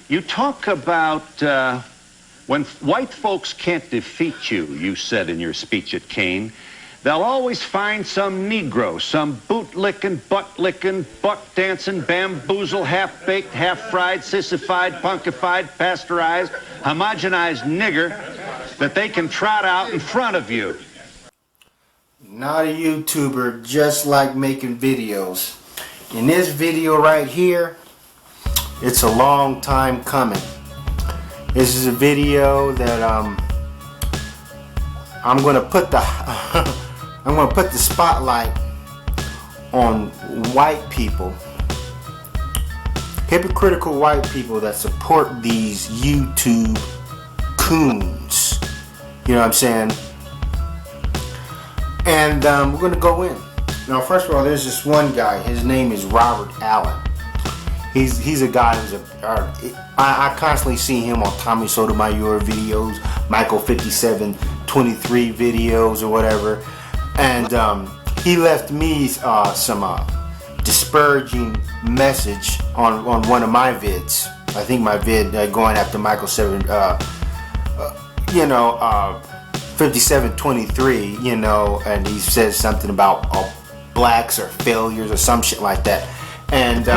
You talk about when white folks can't defeat you, you said in your speech at Kane, they'll always find some Negro, some boot-licking, butt-licking, buck-dancing, bamboozle, half-baked, half-fried, sissified, punkified, pasteurized, homogenized nigger that they can trot out in front of you. Not a YouTuber, just like making videos. In this video right here, it's a long time coming. This is a video that I'm gonna put the spotlight on white people, hypocritical white people that support these YouTube coons. You know what I'm saying? And we're gonna go in. Now, first of all, there's this one guy. His name is Robert Allen. He's a guy who's I constantly see him on Tommy Sotomayor videos, Michael 5723 videos or whatever, and he left me some disparaging message on one of my vids. I think my vid going after Michael 5723, you know, and he says something about blacks are failures or some shit like that, and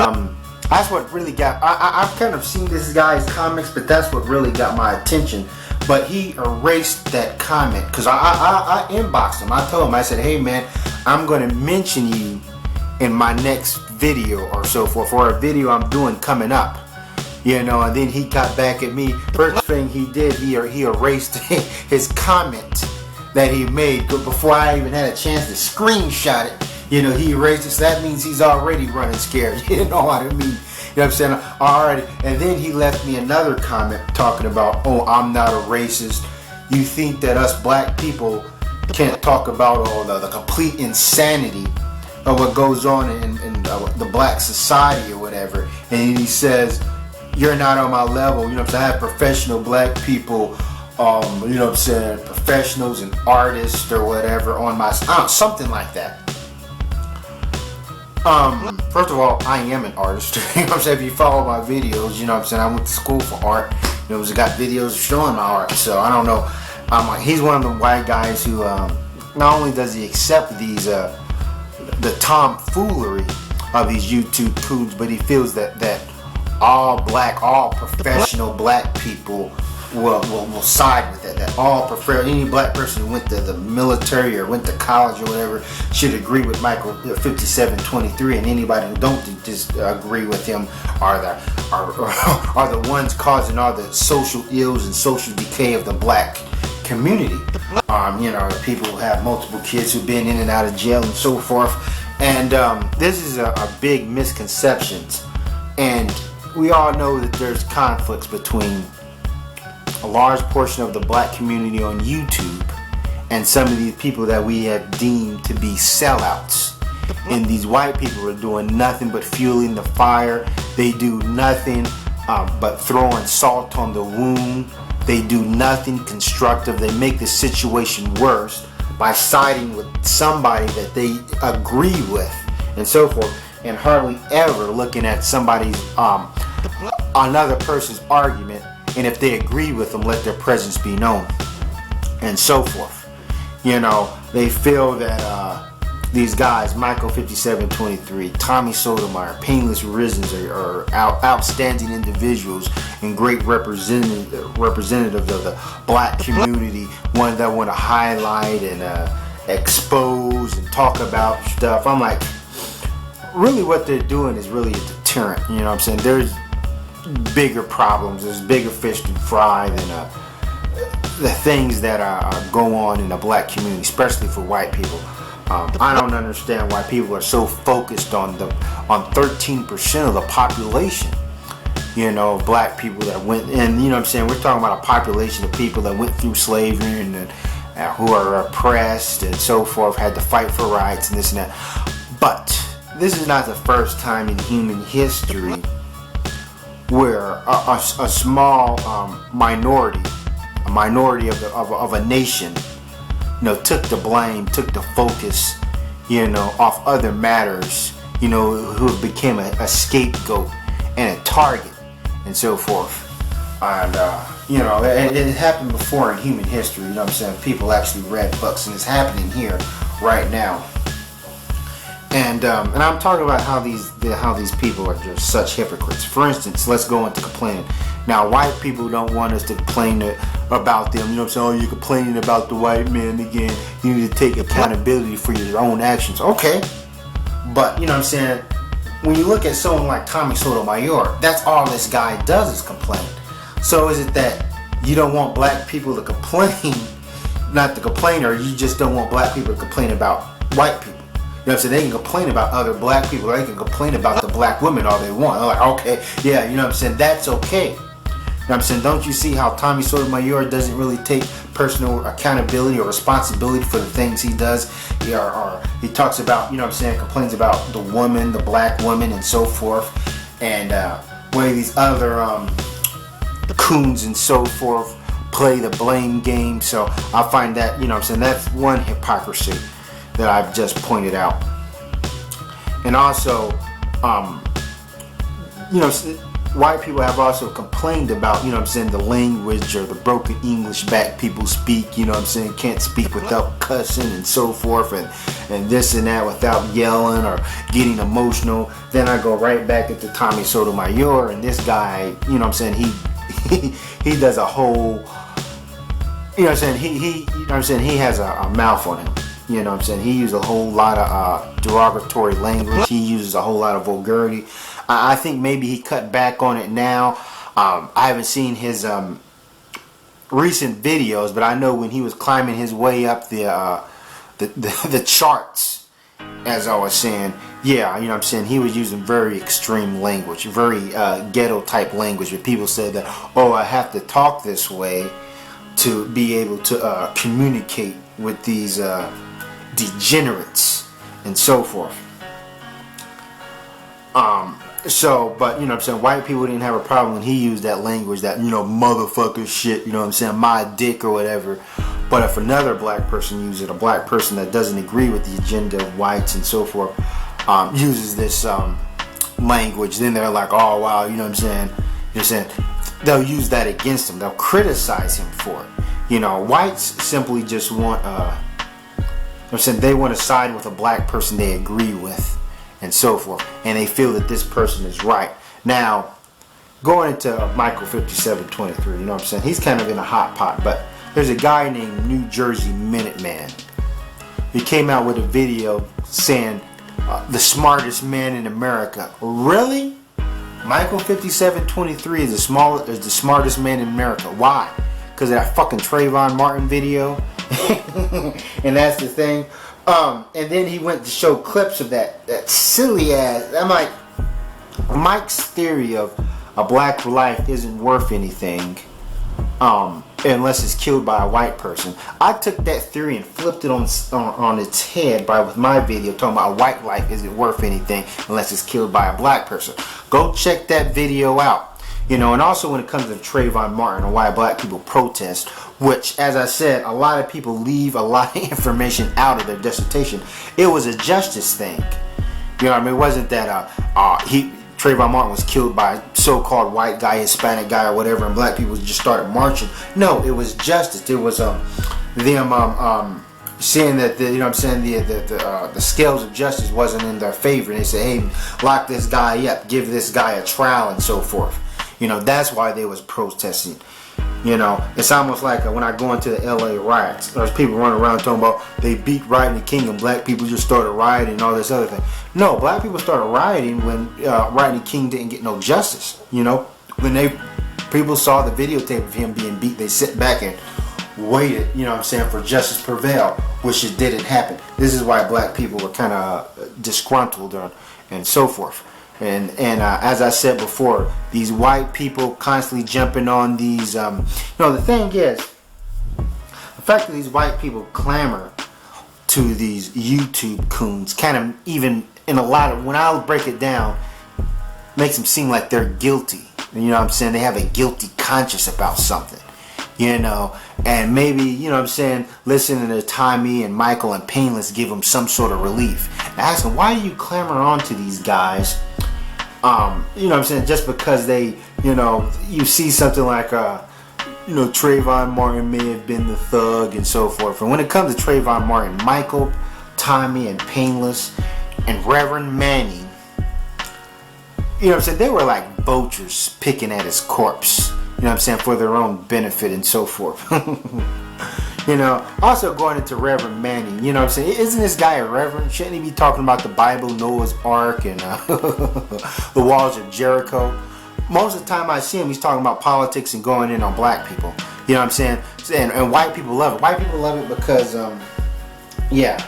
that's what really got. I've kind of seen this guy's comments, but that's what really got my attention. But he erased that comment because I inboxed him. I told him, I said, hey man, I'm going to mention you in my next video or so for a video I'm doing coming up. You know, and then he got back at me. First thing he did, he erased his comment that he made before I even had a chance to screenshot it. You know, he erased it, so that means he's already running scared. You know what I mean? You know what I'm saying? Alrighty. And then he left me another comment talking about, oh, I'm not a racist. You think that us black people can't talk about all the complete insanity of what goes on in the black society or whatever. And he says, you're not on my level. You know what I'm saying? I have professional black people, you know what I'm saying, professionals and artists or whatever on my, something like that. First of all, I am an artist. You know what I'm saying? If you follow my videos, you know what I'm saying, I went to school for art. You know, I got videos showing my art. So I don't know. He's one of the white guys who not only does he accept these the tomfoolery of these YouTube coons, but he feels that all professional black people will side with it. That all any black person who went to the military or went to college or whatever should agree with Michael 5723, and anybody who don't just agree with him are the ones causing all the social ills and social decay of the black community. You know, the people who have multiple kids who've been in and out of jail and so forth. And this is a big misconception, and we all know that there's conflicts between a large portion of the black community on YouTube and some of these people that we have deemed to be sellouts. And these white people are doing nothing but fueling the fire. They do nothing but throwing salt on the wound. They do nothing constructive. They make the situation worse by siding with somebody that they agree with and so forth, and hardly ever looking at somebody's another person's argument, and if they agree with them, let their presence be known, and so forth. You know, they feel that these guys, Michael 5723, Tommy Sotomayor, Painless Risens, are outstanding individuals and great representatives of the black community, one that want to highlight and expose and talk about stuff. I'm like, really what they're doing is really a deterrent. You know what I'm saying? There's bigger problems. There's bigger fish to fry than the things that go on in the black community, especially for white people. I don't understand why people are so focused on 13% of the population. You know, black people that went, and you know what I'm saying, we're talking about a population of people that went through slavery and who are oppressed and so forth, had to fight for rights and this and that. But this is not the first time in human history where a small minority of a nation, you know, took the blame, took the focus, you know, off other matters, you know, who became a scapegoat and a target. and so forth. And you know, it happened before in human history. You know what I'm saying? People actually read books, and it's happening here right now. And I'm talking about how these people are just such hypocrites. For instance, let's go into complaining. Now, white people don't want us to complain about them. You know what I'm saying? Oh, you're complaining about the white man again. You need to take accountability for your own actions. Okay, but you know what I'm saying? When you look at someone like Tommy Sotomayor, that's all this guy does is complain. So is it that you don't want black people to complain, not to complain, or you just don't want black people to complain about white people? You know what I'm saying? They can complain about other black people, or they can complain about the black women all they want. They're like, okay, yeah, you know what I'm saying? That's okay. You know what I'm saying? Don't you see how Tommy Sotomayor doesn't really take personal accountability or responsibility for the things he does? Or he talks about, you know what I'm saying, complains about the woman, the black woman, and so forth. And where these other coons and so forth play the blame game. So I find that, you know what I'm saying, that's one hypocrisy that I've just pointed out. And also, you know, white people have also complained about, you know what I'm saying, the language or the broken English black people speak, you know what I'm saying, can't speak without cussing and so forth, and this and that without yelling or getting emotional. Then I go right back into Tommy Sotomayor, and this guy, you know what I'm saying, he does a whole, you know what I'm saying, you know what I'm saying, he has a mouth on him. You know what I'm saying? He uses a whole lot of derogatory language. He uses a whole lot of vulgarity. I think maybe he cut back on it now. I haven't seen his recent videos, but I know when he was climbing his way up the charts, as I was saying, yeah, you know what I'm saying, he was using very extreme language, very ghetto type language, where people said that, oh, I have to talk this way to be able to communicate with these degenerates and so forth. So, but you know what I'm saying, white people didn't have a problem when he used that language, that, you know, motherfucker shit, you know what I'm saying, my dick or whatever. But if another black person uses it, a black person that doesn't agree with the agenda of whites and so forth, uses this language, then they're like, oh wow, you know what I'm saying, you're saying, they'll use that against him, they'll criticize him for it. You know, whites simply just want I'm saying, they want to side with a black person they agree with and so forth, and they feel that this person is right. Now, going into Michael 5723, you know what I'm saying, he's kind of in a hot pot, but there's a guy named New Jersey Minuteman. He came out with a video saying the smartest man in America. Really? Michael 5723 is the smartest man in America. Why? Because of that fucking Trayvon Martin video. And that's the thing. And then he went to show clips of that silly ass. I'm like, Mike's theory of a black life isn't worth anything unless it's killed by a white person. I took that theory and flipped it on its head with my video talking about a white life isn't worth anything unless it's killed by a black person. Go check that video out. You know, and also when it comes to Trayvon Martin and why black people protest, which, as I said, a lot of people leave a lot of information out of their dissertation. It was a justice thing. You know what I mean? It wasn't that Trayvon Martin was killed by a so-called white guy, Hispanic guy, or whatever, and black people just started marching. No, it was justice. It was them saying that you know what I'm saying, the scales of justice wasn't in their favor. And they said, hey, lock this guy up, give this guy a trial, and so forth. You know, that's why they was protesting. You know, it's almost like when I go into the LA riots, there's people running around talking about they beat Rodney King and black people just started rioting and all this other thing. No, black people started rioting when Rodney King didn't get no justice. You know, when people saw the videotape of him being beat, they sit back and waited, you know what I'm saying, for justice to prevail, which it didn't happen. This is why black people were kind of disgruntled and so forth. And as I said before, these white people constantly jumping on these, you know, the thing is, the fact that these white people clamor to these YouTube coons kind of, even in a lot of, when I break it down, makes them seem like they're guilty. You know what I'm saying? They have a guilty conscience about something, you know, and maybe, you know what I'm saying, listening to Tommy and Michael and Painless give them some sort of relief. And ask them, why do you clamor on to these guys You know what I'm saying, just because they, you know, you see something like you know, Trayvon Martin may have been the thug and so forth. And when it comes to Trayvon Martin, Michael, Tommy, and Painless, and Reverend Manning, you know what I'm saying, they were like vultures picking at his corpse, you know what I'm saying, for their own benefit and so forth. You know, also going into Reverend Manning, you know what I'm saying, isn't this guy a reverend? Shouldn't he be talking about the Bible, Noah's Ark, and the walls of Jericho? Most of the time I see him, he's talking about politics and going in on black people. You know what I'm saying? And white people love it. White people love it because, yeah,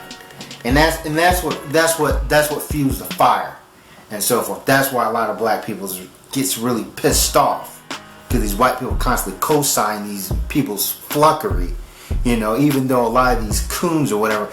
and that's what fuels the fire and so forth. That's why a lot of black people gets really pissed off, because these white people constantly co-sign these people's flunkery. You know, even though a lot of these coons or whatever,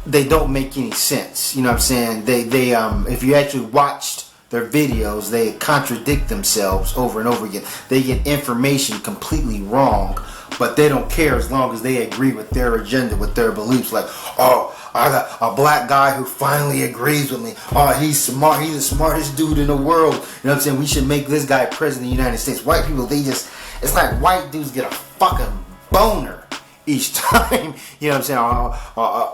they don't make any sense. You know what I'm saying? They if you actually watched their videos, they contradict themselves over and over again. They get information completely wrong, but they don't care as long as they agree with their agenda, with their beliefs. Like, oh, I got a black guy who finally agrees with me. Oh, he's smart. He's the smartest dude in the world. You know what I'm saying? We should make this guy president of the United States. White people, it's like white dudes get a fucking boner each time, you know what I'm saying, you know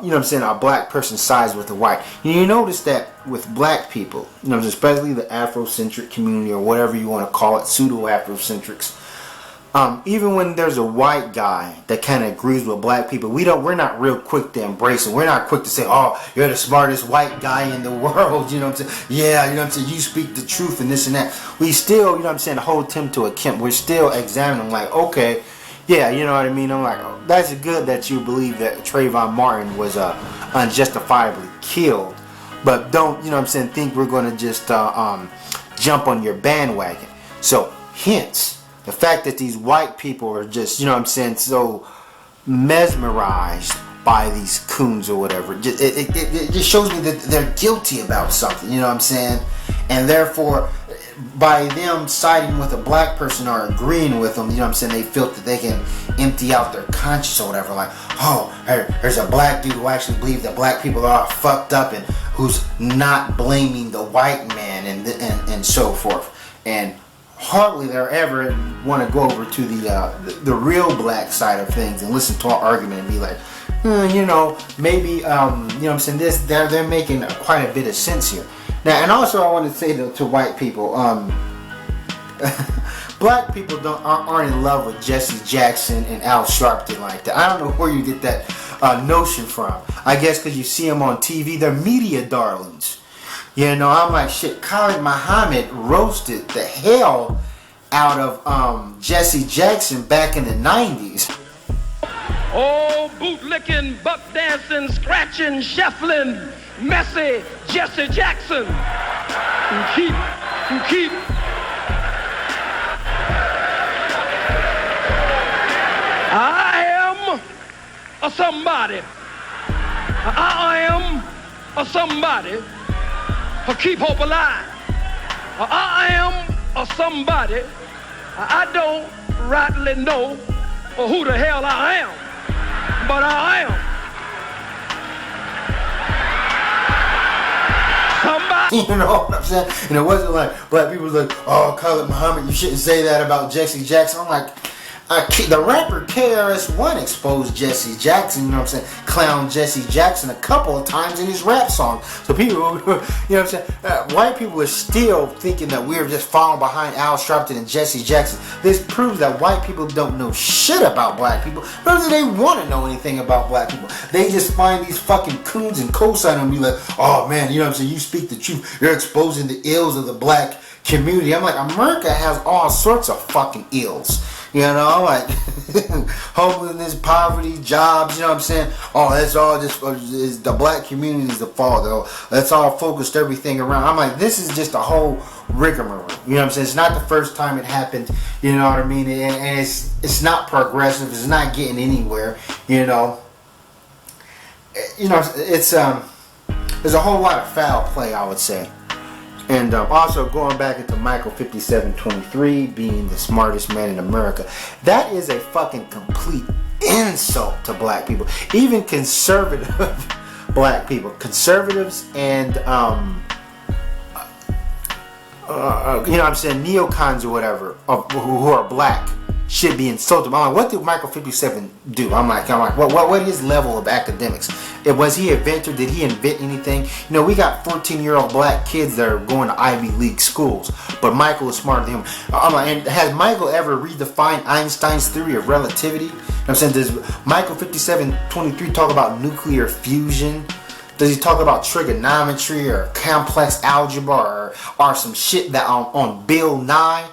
what I'm saying, a black person sides with a white. You notice that with black people, you know, especially the Afrocentric community or whatever you want to call it, pseudo-Afrocentrics, even when there's a white guy that kind of agrees with black people, we're not real quick to embrace it. We're not quick to say, oh, you're the smartest white guy in the world, you know what I'm saying, yeah, you know what I'm saying, you speak the truth and this and that. We still, you know what I'm saying, hold him to account. We're still examining, like, okay, yeah, you know what I mean? I'm like, oh, that's good that you believe that Trayvon Martin was unjustifiably killed. But don't, you know what I'm saying, think we're going to just jump on your bandwagon. So, hence, the fact that these white people are just, you know what I'm saying, so mesmerized by these coons or whatever. It just shows me that they're guilty about something, you know what I'm saying? And therefore, by them siding with a black person or agreeing with them, you know what I'm saying, they feel that they can empty out their conscience or whatever. Like, oh, there's a black dude who actually believes that black people are fucked up and who's not blaming the white man and so forth. And hardly they'll ever want to go over to the real black side of things and listen to our argument and be like, you know, maybe, you know what I'm saying, they're making quite a bit of sense here. Now, and also I want to say to white people, black people aren't in love with Jesse Jackson and Al Sharpton like that. I don't know where you get that notion from. I guess because you see them on TV, they're media darlings. You know, I'm like, shit, Khalid Muhammad roasted the hell out of Jesse Jackson back in the 90s. Oh, bootlicking, buck dancing, scratching, shuffling, messy Jesse Jackson. You keep. I am a somebody. I am a somebody who keep hope alive. I am a somebody. I don't rightly know who the hell I am, but I am somebody. You know what I'm saying? And it wasn't like black people was like, oh, Khalid Muhammad, you shouldn't say that about Jesse Jackson. I'm like, the rapper KRS-One exposed Jesse Jackson, you know what I'm saying, clown Jesse Jackson a couple of times in his rap song. So people, you know what I'm saying, white people are still thinking that we're just falling behind Al Sharpton and Jesse Jackson. This proves that white people don't know shit about black people, nor do they want to know anything about black people. They just find these fucking coons and co-sign them and be like, oh man, you know what I'm saying, you speak the truth, you're exposing the ills of the black community. I'm like, America has all sorts of fucking ills. You know, like homelessness, poverty, jobs, you know what I'm saying? Oh, that's all just is the black community's the fault, though. That's all focused everything around. I'm like, this is just a whole rigmarole. You know what I'm saying? It's not the first time it happened, you know what I mean? And it's not progressive, it's not getting anywhere, you know. You know, it's there's a whole lot of foul play, I would say. And also going back into Michael 57:23 being the smartest man in America, that is a fucking complete insult to black people, even conservative black people, conservatives and you know what I'm saying, neocons or whatever, who are black, should be insulted. I'm like, what did Michael 57 do? I'm like, what is his level of academics? Was he an inventor? Did he invent anything? You know, we got 14-year-old black kids that are going to Ivy League schools, but Michael is smarter than him. I'm like, and has Michael ever redefined Einstein's theory of relativity? You know what I'm saying, does Michael 5723 talk about nuclear fusion? Does he talk about trigonometry or complex algebra or some shit that on Bill Nye?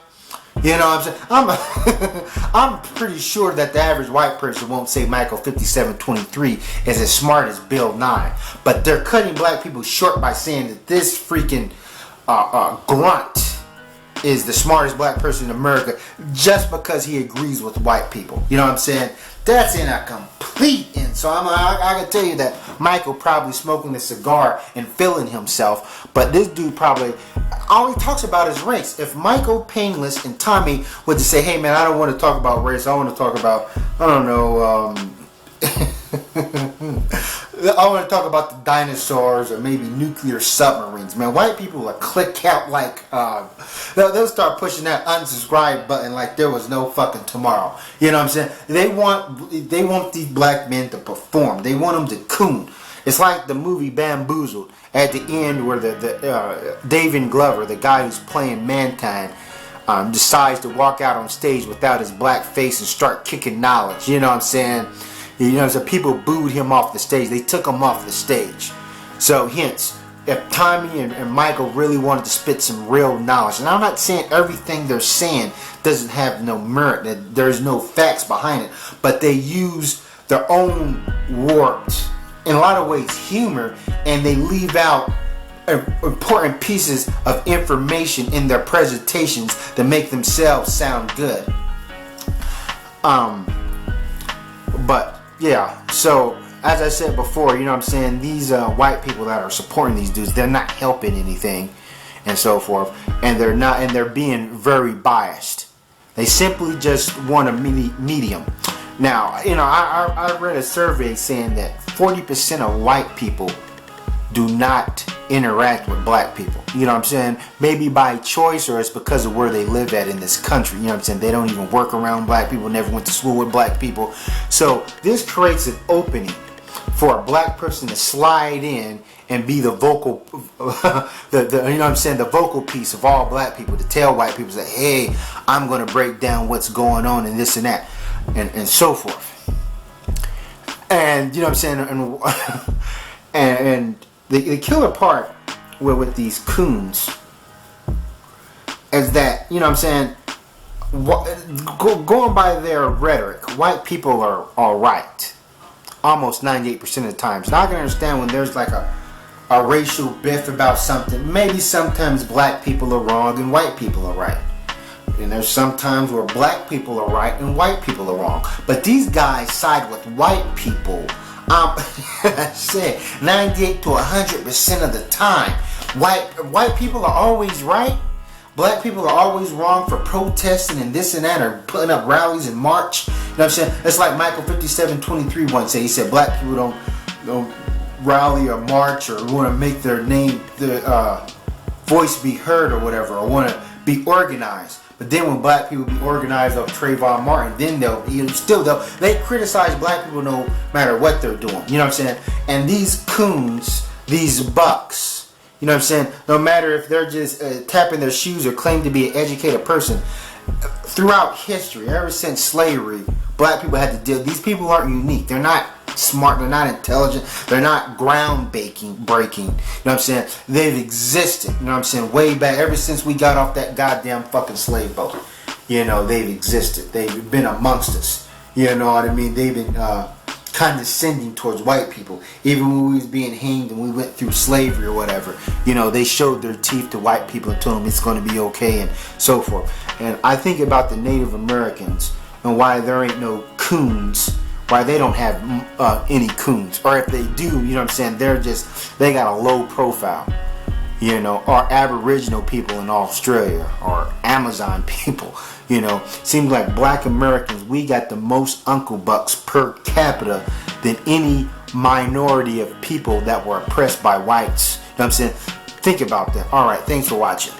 You know what I'm saying? I'm pretty sure that the average white person won't say Michael 5723 is as smart as Bill Nye. But they're cutting black people short by saying that this freaking grunt is the smartest black person in America just because he agrees with white people. You know what I'm saying? That's in a complete end. So I can tell you that Michael probably smoking a cigar and feeling himself, but this dude probably, all he talks about is race. If Michael, Painless, and Tommy would just say, hey man, I don't want to talk about race, I want to talk about, I don't know, I want to talk about the dinosaurs or maybe nuclear submarines. Man, white people will click out like, they'll start pushing that unsubscribe button like there was no fucking tomorrow. You know what I'm saying? They want these black men to perform. They want them to coon. It's like the movie Bamboozled at the end where the David Glover, the guy who's playing Mankind, decides to walk out on stage without his black face and start kicking knowledge. You know what I'm saying? You know, so people booed him off the stage. They took him off the stage. So hence, if Tommy and Michael really wanted to spit some real knowledge, and I'm not saying everything they're saying doesn't have no merit, that there's no facts behind it, but they use their own warped, in a lot of ways, humor, and they leave out important pieces of information in their presentations that make themselves sound good. But yeah, so as I said before, you know what I'm saying, these white people that are supporting these dudes, they're not helping anything and so forth, and they're being very biased. They simply just want a medium. Now, you know, I read a survey saying that 40% of white people do not interact with black people. You know what I'm saying? Maybe by choice, or it's because of where they live at in this country. You know what I'm saying? They don't even work around black people, never went to school with black people. So this creates an opening for a black person to slide in and be the vocal, you know what I'm saying, the vocal piece of all black people, to tell white people that, hey, I'm going to break down what's going on and this and that and so forth. And you know what I'm saying? And the killer part with these coons is that, you know what I'm saying, going by their rhetoric, white people are alright almost 98% of the time. So I can understand when there's like a racial biff about something. Maybe sometimes black people are wrong and white people are right. And there's sometimes where black people are right and white people are wrong. But these guys side with white people. I said 98 to 100% of the time. White people are always right. Black people are always wrong for protesting and this and that, or putting up rallies and march. You know what I'm saying? It's like Michael 5723 once said. He said black people don't rally or march or want to make their name, their voice be heard or whatever, or want to be organized. But then when black people be organized of Trayvon Martin, then they criticize black people no matter what they're doing. You know what I'm saying? And these coons, these bucks, you know what I'm saying, no matter if they're just tapping their shoes or claim to be an educated person, throughout history, ever since slavery, black people had to deal. These people aren't unique. They're not smart. They're not intelligent. They're not breaking. You know what I'm saying? They've existed. You know what I'm saying? Way back, ever since we got off that goddamn fucking slave boat. You know, they've existed. They've been amongst us. You know what I mean? They've been condescending towards white people. Even when we was being hanged and we went through slavery or whatever, you know, they showed their teeth to white people and told them it's going to be okay and so forth. And I think about the Native Americans and why there ain't no coons, why they don't have any coons, or if they do, you know what I'm saying, they got a low profile, you know, or Aboriginal people in Australia, or Amazon people, you know. Seems like black Americans, we got the most Uncle Bucks per capita than any minority of people that were oppressed by whites. You know what I'm saying? Think about that. Alright, thanks for watching.